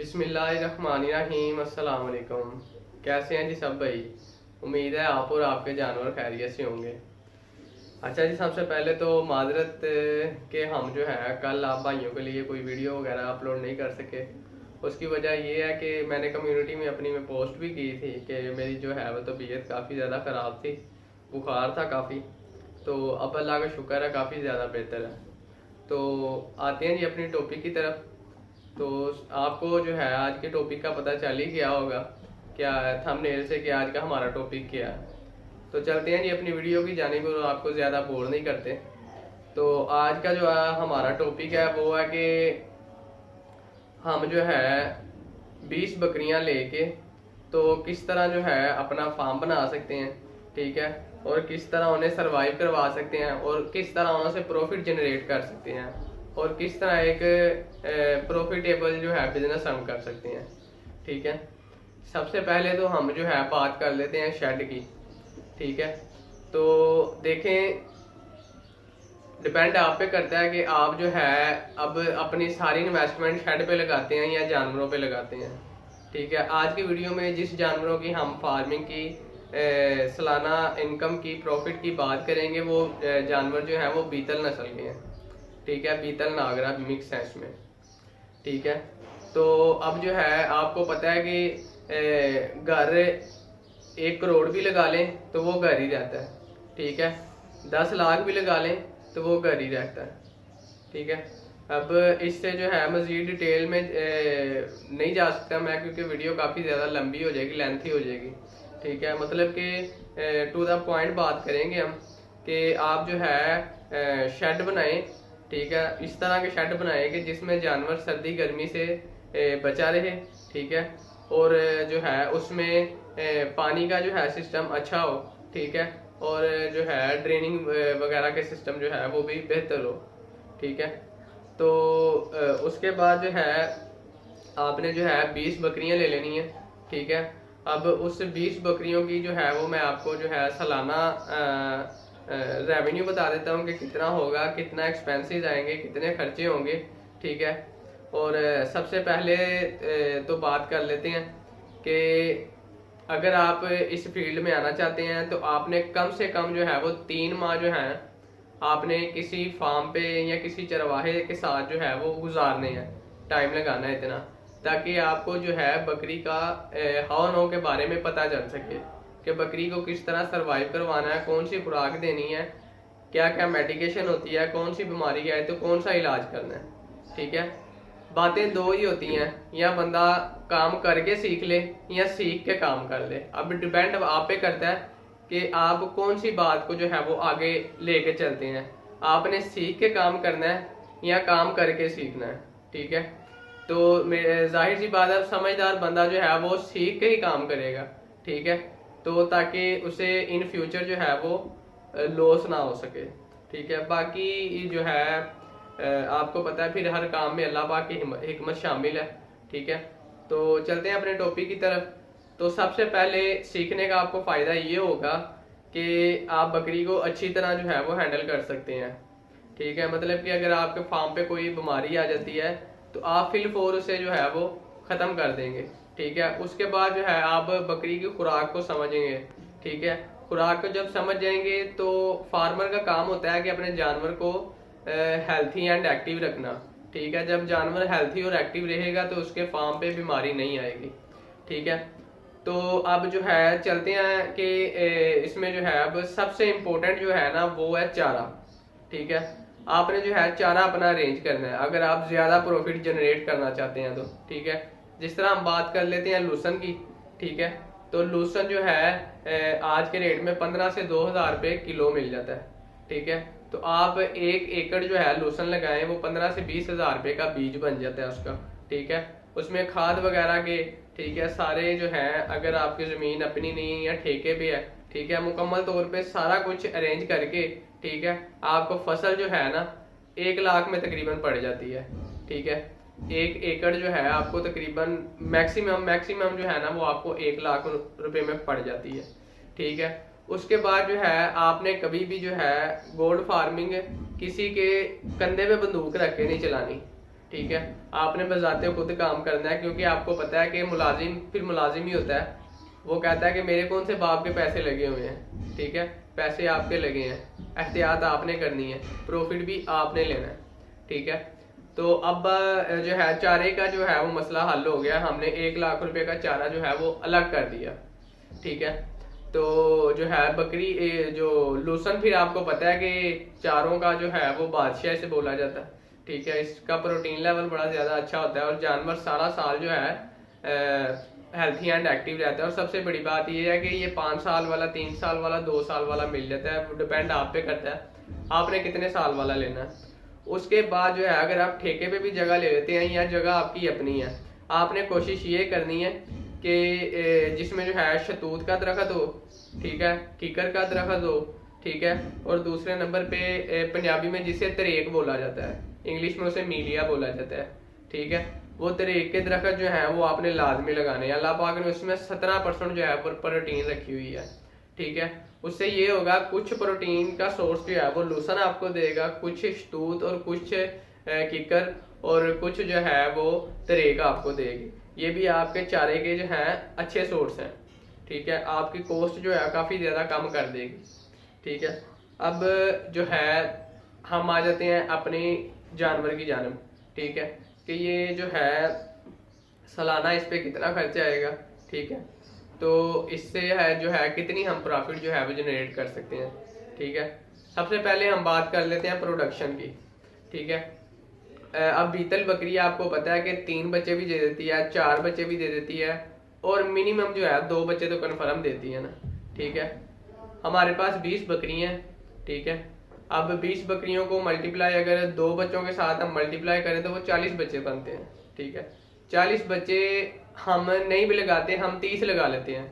बिस्मिल्लाहिर्रहमानिर्रहीम। अस्सलाम वालेकुम। कैसे हैं जी सब भाई? उम्मीद है आप और आपके जानवर खैरियत से होंगे। अच्छा जी, सबसे पहले तो माजरत कि हम जो है कल आप भाइयों के लिए कोई वीडियो वगैरह अपलोड नहीं कर सके। उसकी वजह ये है कि मैंने कम्युनिटी में अपनी में पोस्ट भी की थी कि मेरी जो है वो तबीयत काफ़ी ज़्यादा ख़राब थी, बुखार था काफ़ी। तो अब अल्लाह का शुक्र है काफ़ी ज़्यादा बेहतर है। तो आते हैं जी अपनी टॉपिक की तरफ। तो आपको जो है आज के टॉपिक का पता चल ही गया होगा क्या थंबनेल से कि आज का हमारा टॉपिक क्या है। तो चलते हैं जी अपनी वीडियो की जानिब और आपको ज़्यादा बोर नहीं करते। तो आज का जो है हमारा टॉपिक है वो है कि हम जो है 20 बकरियां लेके तो किस तरह जो है अपना फार्म बना सकते हैं, ठीक है, और किस तरह उन्हें सरवाइव करवा सकते हैं और किस तरह उनसे प्रॉफिट जनरेट कर सकते हैं और किस तरह एक प्रॉफिटेबल जो है बिजनेस हम कर सकते हैं, ठीक है। सबसे पहले तो हम जो है बात कर लेते हैं शेड की, ठीक है। तो देखें, डिपेंड आप पे करता है कि आप जो है अब अपनी सारी इन्वेस्टमेंट शेड पे लगाते हैं या जानवरों पे लगाते हैं, ठीक है। आज की वीडियो में जिस जानवरों की हम फार्मिंग की सालाना इनकम की प्रॉफिट की बात करेंगे वो जानवर जो है वो बीतल नस्ल के हैं, ठीक है। बीतल नागरा मिक्स है इसमें, ठीक है। तो अब जो है आपको पता है कि घर 1 करोड़ भी लगा लें तो वो घर ही रहता है, ठीक है। 10 लाख भी लगा लें तो वो घर ही रहता है, ठीक है। अब इससे जो है मज़ीद डिटेल में नहीं जा सकता मैं, क्योंकि वीडियो काफ़ी ज़्यादा लंबी हो जाएगी, लेंथी हो जाएगी, ठीक है। मतलब कि टू द पॉइंट बात करेंगे हम कि आप जो है शेड बनाएं, ठीक है। इस तरह के शेड बनाए कि जिसमें जानवर सर्दी गर्मी से बचा रहे, ठीक है। और जो है उसमें पानी का जो है सिस्टम अच्छा हो, ठीक है। और जो है ड्रेनिंग वगैरह के सिस्टम जो है वो भी बेहतर हो, ठीक है। तो उसके बाद जो है आपने जो है 20 बकरियां ले लेनी है, ठीक है। अब उस 20 बकरियों की जो है वो मैं आपको जो है सालाना रेवेन्यू बता देता हूँ कि कितना होगा, कितना एक्सपेंसेस आएंगे, कितने खर्चे होंगे, ठीक है। और सबसे पहले तो बात कर लेते हैं कि अगर आप इस फील्ड में आना चाहते हैं तो आपने कम से कम जो है वो 3 माह जो है आपने किसी फार्म पे या किसी चरवाहे के साथ जो है वो गुजारने हैं, टाइम लगाना है इतना, ताकि आपको जो है बकरी का हाव नो के बारे में पता चल सके कि बकरी को किस तरह सरवाइव करवाना है, कौन सी खुराक देनी है, क्या क्या मेडिकेशन होती है, कौन सी बीमारी है तो कौन सा इलाज करना है, ठीक है। बातें दो ही होती हैं, या बंदा काम करके सीख ले या सीख के काम कर ले। अब डिपेंड आप पे करता है कि आप कौन सी बात को जो है वो आगे लेके चलते हैं। आपने सीख के काम करना है या काम करके सीखना है, ठीक है। तो जाहिर सी बात है समझदार बंदा जो है वो सीख के ही काम करेगा, ठीक है। तो ताकि उसे इन फ्यूचर जो है वो लॉस ना हो सके, ठीक है। बाकी जो है आपको पता है फिर हर काम में अल्लाह पाक की हिकमत शामिल है, ठीक है। तो चलते हैं अपने टॉपिक की तरफ। तो सबसे पहले सीखने का आपको फ़ायदा ये होगा कि आप बकरी को अच्छी तरह जो है वो हैंडल कर सकते हैं, ठीक है। मतलब कि अगर आपके फार्म पे कोई बीमारी आ जाती है तो आप फिल फोर उसे जो है वो ख़त्म कर देंगे, ठीक है। उसके बाद जो है आप बकरी की खुराक को समझेंगे, ठीक है। खुराक को जब समझ जाएंगे तो फार्मर का काम होता है कि अपने जानवर को हेल्थी एंड एक्टिव रखना, ठीक है। जब जानवर हेल्थी और एक्टिव रहेगा तो उसके फार्म पे बीमारी नहीं आएगी, ठीक है। तो अब जो है चलते हैं कि इसमें जो है अब सबसे इम्पोर्टेंट जो है ना वो है चारा, ठीक है। आपने जो है चारा अपना अरेंज करना है अगर आप ज़्यादा प्रॉफिट जनरेट करना चाहते हैं तो, ठीक है। जिस तरह हम बात कर लेते हैं लूसन की, ठीक है। तो लूसन जो है आज के रेट में 15 से 2,000 रुपये किलो मिल जाता है, ठीक है। तो आप 1 एकड़ जो है लूसन लगाएं वो 15 से 20,000 रुपये का बीज बन जाता है उसका, ठीक है। उसमें खाद वगैरह के, ठीक है, सारे जो है अगर आपकी ज़मीन अपनी नहीं या ठेके पे है, ठीक है, मुकम्मल तौर पे सारा कुछ अरेंज करके, ठीक है, आपको फसल जो है ना 1 लाख में तकरीबन पड़ जाती है, ठीक है। 1 एकड़ जो है आपको तकरीबन मैक्सिमम जो है ना वो आपको 1 लाख रुपए में पड़ जाती है, ठीक है। उसके बाद जो है आपने कभी भी जो है गोल्ड फार्मिंग किसी के कंधे पे बंदूक रख के नहीं चलानी, ठीक है, आपने बजाते खुद काम करना है, क्योंकि आपको पता है कि मुलाजिम फिर मुलाजिम ही होता है। वो कहता है कि मेरे कौन से बाप के पैसे लगे हुए हैं, ठीक है, पैसे आपके लगे हैं, एहतियात आपने करनी है, प्रॉफिट भी आपने लेना है, ठीक है। तो अब जो है चारे का जो है वो मसला हल हो गया, हमने 1 लाख रुपए का चारा जो है वो अलग कर दिया, ठीक है। तो जो है बकरी जो लूसन, फिर आपको पता है कि चारों का जो है वो बादशाह से बोला जाता है, ठीक है। इसका प्रोटीन लेवल बड़ा ज़्यादा अच्छा होता है और जानवर सारा साल जो है हेल्थी एंड एक्टिव रहता है। और सबसे बड़ी बात ये है कि ये 5 साल वाला, 3 साल वाला, 2 साल वाला मिल जाता है, डिपेंड आप पे करता है आपने कितने साल वाला लेना है। उसके बाद जो है अगर आप ठेके पे भी जगह ले लेते हैं या जगह आपकी अपनी है, आपने कोशिश ये करनी है कि जिसमें जो है शतूत का दरख्त हो, ठीक है, कीकर का दरख्त हो, ठीक है। और दूसरे नंबर पे पंजाबी में जिसे तरेक बोला जाता है, इंग्लिश में उसे मीलिया बोला जाता है, ठीक है। वो तरेक के दरख्त जो है वो आपने लाजमी लगाने हैं। अल्लाह पाक ने उसमें 17% जो है प्रोटीन रखी हुई है, ठीक है। उससे ये होगा कुछ प्रोटीन का सोर्स जो है वो लूसन आपको देगा, कुछ शतूत और कुछ किकर और कुछ जो है वो तरेक आपको देगी। ये भी आपके चारे के जो है अच्छे सोर्स हैं, ठीक है। आपकी कॉस्ट जो है काफ़ी ज़्यादा कम कर देगी, ठीक है। अब जो है हम आ जाते हैं अपने जानवर की जानब, ठीक है, कि ये जो है सालाना इस पे कितना खर्चा आएगा, ठीक है। तो इससे है जो है कितनी हम प्रॉफिट जो है वो जनरेट कर सकते हैं, ठीक है। सबसे पहले हम बात कर लेते हैं प्रोडक्शन की, ठीक है। अब बीतल बकरी आपको पता है कि 3 बच्चे भी दे देती है, 4 बच्चे भी दे देती है और मिनिमम जो है 2 बच्चे तो कन्फर्म देती है ना, ठीक है। हमारे पास 20 बकरी हैं, ठीक है। अब 20 बकरियों को मल्टीप्लाई अगर 2 बच्चों के साथ हम मल्टीप्लाई करें तो वो 40 बच्चे बनते हैं, ठीक है। 40 बच्चे हम नहीं भी लगाते, हम 30 लगा लेते हैं।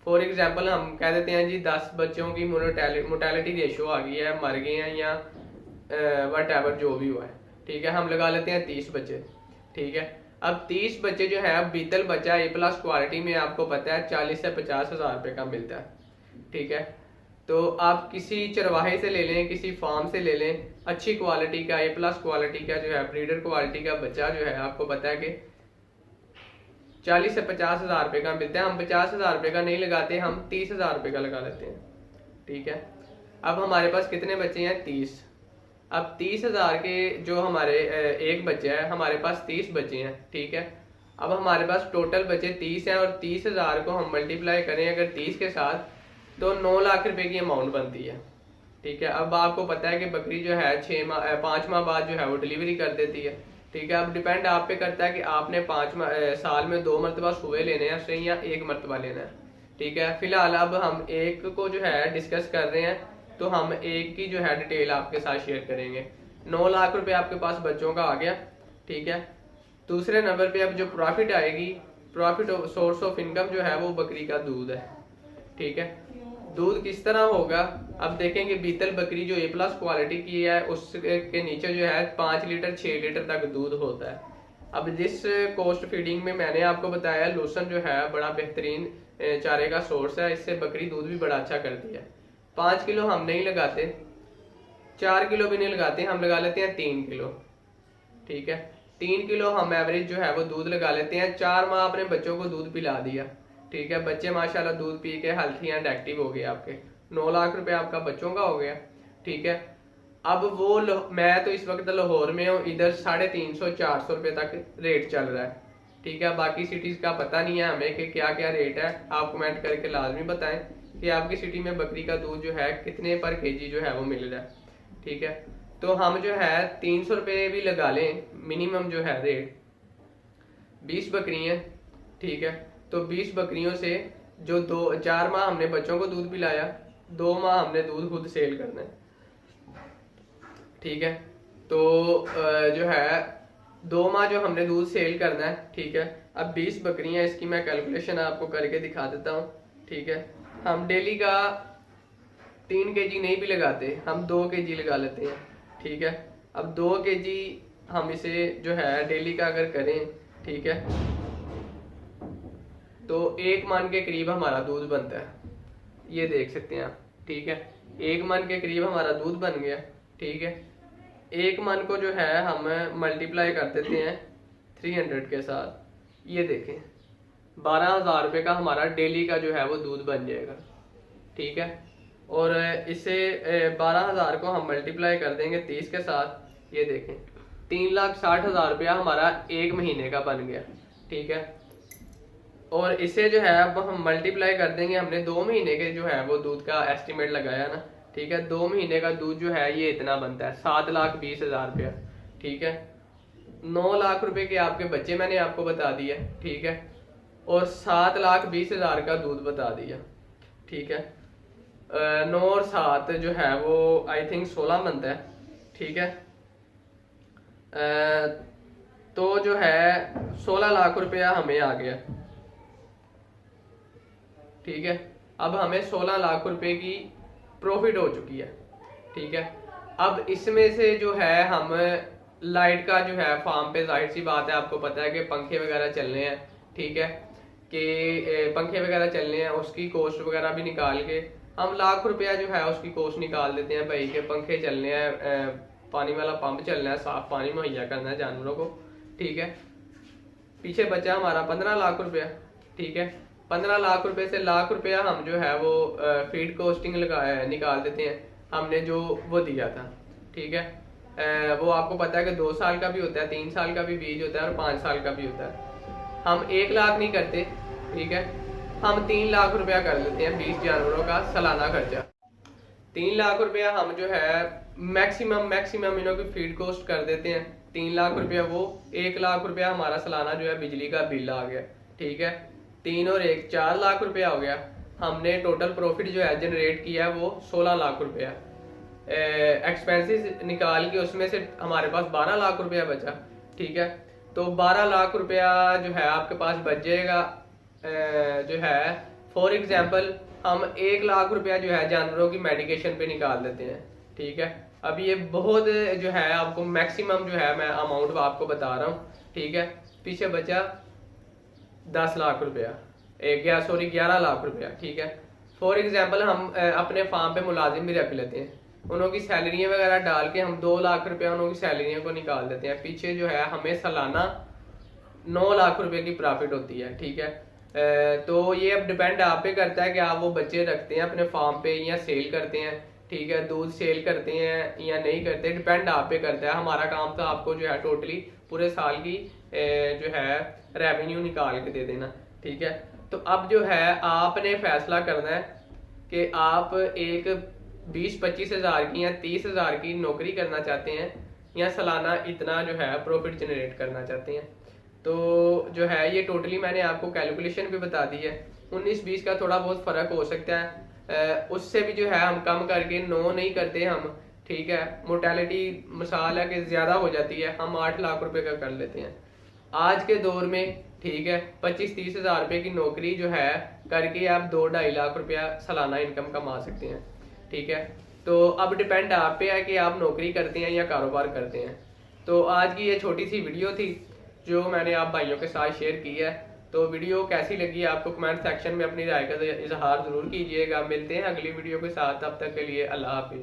फॉर एग्जाम्पल हम कह देते हैं जी 10 बच्चों की मोर्टेलिटी रेशो आ गई है, मर गए हैं या वट एवर जो भी हुआ है, ठीक है। हम लगा लेते हैं 30 बच्चे, ठीक है। अब 30 बच्चे जो है, अब बीतल बच्चा A+ क्वालिटी में आपको पता है 40 से 50 हज़ार रुपये का मिलता है, ठीक है। तो आप किसी चरवाहे से ले लें, किसी फार्म से ले लें, अच्छी क्वालिटी का A+ क्वालिटी का जो है ब्रीडर क्वालिटी का बच्चा जो है आपको पता है कि 40 से 50 हज़ार रुपये का मिलता है। हम 50 हज़ार रुपये का नहीं लगाते, हम 30 हज़ार रुपये का लगा लेते हैं, ठीक है। अब हमारे पास कितने बच्चे हैं? 30। अब 30 हज़ार के जो हमारे एक बच्चे है, हमारे पास 30 बच्चे हैं, ठीक है। अब हमारे पास टोटल बच्चे 30 हैं और 30 हज़ार को हम मल्टीप्लाई करें अगर 30 के साथ तो 9 लाख रुपए की अमाउंट बनती है, ठीक है। अब आपको पता है कि बकरी जो है 5 माह बाद जो है वो डिलीवरी कर देती है, ठीक है। अब डिपेंड आप पे करता है कि आपने 5 साल में 2 मरतबा सुबह लेने हैं या 1 मरतबा लेना है, ठीक है। फिलहाल अब हम एक को जो है डिस्कस कर रहे हैं, तो हम एक की जो है डिटेल आपके साथ शेयर करेंगे। 9 लाख रुपए आपके पास बच्चों का आ गया, ठीक है। दूसरे नंबर पे अब जो प्रॉफिट आएगी, प्रॉफिट सोर्स ऑफ इनकम जो है वो बकरी का दूध है, ठीक है। दूध किस तरह होगा, अब देखेंगे बीतल बकरी जो A+ क्वालिटी की है उसके नीचे जो है 5 लीटर 6 लीटर तक दूध होता है। अब जिस कोस्ट फीडिंग में मैंने आपको बताया लूसन जो है बड़ा बेहतरीन चारे का सोर्स है, इससे बकरी दूध भी बड़ा अच्छा करती है। 5 किलो हम नहीं लगाते, 4 किलो भी नहीं लगाते, हम लगा लेते हैं 3 किलो, ठीक है। 3 किलो हम एवरेज जो है वो दूध लगा लेते हैं। 4 माह अपने बच्चों को दूध पिला दिया, ठीक है। बच्चे माशाल्लाह दूध पी के हेल्थी एंड एक्टिव हो गए आपके। 9 लाख रुपए आपका बच्चों का हो गया, ठीक है। अब वो मैं तो इस वक्त लाहौर में हूँ, इधर 350-400 रुपये तक रेट चल रहा है, ठीक है। बाकी सिटीज़ का पता नहीं है हमें कि क्या क्या रेट है, आप कमेंट करके लाजमी बताएं कि आपकी सिटी में बकरी का दूध जो है कितने पर केजी जो है वो मिल रहा है, ठीक है। तो हम जो है 300 रुपये भी लगा लें मिनिमम जो है रेट। 20 बकरी हैं, ठीक है। तो 20 बकरियों से जो 4 माह हमने बच्चों को दूध पिलाया, 2 माह हमने दूध खुद सेल करना है, ठीक है। तो जो है 2 माह जो हमने दूध सेल करना है, ठीक है। अब 20 बकरियां, इसकी मैं कैलकुलेशन आपको करके दिखा देता हूँ, ठीक है। हम डेली का 3 kg नहीं भी लगाते, हम 2 kg लगा लेते हैं, ठीक है। अब 2 kg हम इसे जो है डेली का अगर करें, ठीक है, तो 1 मन के करीब हमारा दूध बनता है, ये देख सकते हैं आप, ठीक है। 1 मन के करीब हमारा दूध बन गया, ठीक है। 1 मन को जो है हम मल्टीप्लाई कर देते हैं 300 के साथ। ये देखें 12,000 रुपये का हमारा डेली का जो है वो दूध बन जाएगा। ठीक है, और इसे 12,000 को हम मल्टीप्लाई कर देंगे 30 के साथ। ये देखें 3,60,000 रुपया हमारा 1 महीने का बन गया। ठीक है, और इसे जो है अब हम मल्टीप्लाई कर देंगे, हमने 2 महीने के जो है वो दूध का एस्टिमेट लगाया ना। ठीक है, 2 महीने का दूध जो है ये इतना बनता है 7,20,000 रुपया। ठीक है, 9 लाख रुपए के आपके बच्चे मैंने आपको बता दिया। ठीक है, और 7,20,000 का दूध बता दिया। ठीक है, 9 और 7 जो है वो आई थिंक 16 बनता है। ठीक है, तो जो है 16 लाख रुपया हमें आ गया। ठीक है, अब हमें 16 लाख रुपए की प्रॉफिट हो चुकी है। ठीक है, अब इसमें से जो है हम लाइट का जो है फार्म पे जाहिर सी बात है, आपको पता है कि पंखे वगैरह चलने हैं। ठीक है, कि पंखे वगैरह चलने हैं, उसकी कॉस्ट वगैरह भी निकाल के हम लाख रुपया जो है उसकी कॉस्ट निकाल देते हैं भाई के पंखे चलने हैं, पानी वाला पंप चलना है, साफ पानी मुहैया करना है जानवरों को। ठीक है, पीछे बचा हमारा 15 लाख रुपया। ठीक है, 15 लाख रुपए से लाख रुपया हम जो है वो फीड कॉस्टिंग निकाल देते हैं, हमने जो वो दिया था। ठीक है, वो आपको पता है कि 2 साल का भी होता है, 3 साल का भी बीज होता है और 5 साल का भी होता है। हम 1 लाख नहीं करते। ठीक है, हम 3 लाख रुपया कर लेते हैं 20 जानवरों का सालाना खर्चा। 3 लाख रुपया हम जो है मैक्सिमम इन्हों की फीड कॉस्ट कर देते हैं। 3 लाख रुपया वो, 1 लाख रुपया हमारा सालाना जो है बिजली का बिल आ गया। ठीक है, 3 और 1 4 लाख रुपया हो गया। हमने टोटल प्रॉफिट जो है जनरेट किया है वो 16 लाख रुपया। एक्सपेंसेस निकाल के उसमें से हमारे पास 12 लाख रुपया बचा। ठीक है, तो 12 लाख रुपया जो है आपके पास बच जाएगा। जो है फॉर एग्जांपल हम 1 लाख रुपया जो है जानवरों की मेडिकेशन पे निकाल देते हैं। ठीक है, अब ये बहुत जो है आपको मैक्सिमम जो है मैं अमाउंट आपको बता रहा हूँ। ठीक है, पीछे बचा 10 लाख रुपया, 11 लाख रुपया। ठीक है, फॉर एग्जांपल हम अपने फार्म पे मुलाजिम भी रख लेते हैं, उन्हों की सैलरियाँ वगैरह डाल के हम 2 लाख रुपया उन्हों की सैलरियों को निकाल देते हैं। पीछे जो है हमें सालाना 9 लाख रुपए की प्रॉफिट होती है। ठीक है, तो ये अब डिपेंड आप पे करता है कि आप वो बच्चे रखते हैं अपने फार्म पे या सेल करते हैं। ठीक है, दूध सेल करते हैं या नहीं करते, डिपेंड आप पे करता है। हमारा काम तो आपको जो है टोटली पूरे साल की जो है रेवेन्यू निकाल के दे देना। ठीक है, तो अब जो है आपने फैसला करना है कि आप एक 20-25 हज़ार की या 30,000 की नौकरी करना चाहते हैं या सालाना इतना जो है प्रॉफिट जनरेट करना चाहते हैं। तो जो है ये टोटली मैंने आपको कैलकुलेशन भी बता दी है। 19-20 का थोड़ा बहुत फ़र्क हो सकता है, उससे भी जो है हम कम करके 9 नहीं करते हम। ठीक है, मोर्टेलिटी मिसाल है कि ज़्यादा हो जाती है, हम 8 लाख रुपए का कर लेते हैं आज के दौर में। ठीक है, 25-30 हज़ार रुपये की नौकरी जो है करके आप 2-2.5 लाख रुपया सालाना इनकम कमा सकते हैं। ठीक है, तो अब डिपेंड आप पे है कि आप नौकरी करते हैं या कारोबार करते हैं। तो आज की ये छोटी सी वीडियो थी जो मैंने आप भाइयों के साथ शेयर की है। तो वीडियो कैसी लगी आपको कमेंट सेक्शन में अपनी राय का इजहार ज़रूर कीजिएगा। मिलते हैं अगली वीडियो के साथ, तब तक के लिए अल्लाह हाफिज़।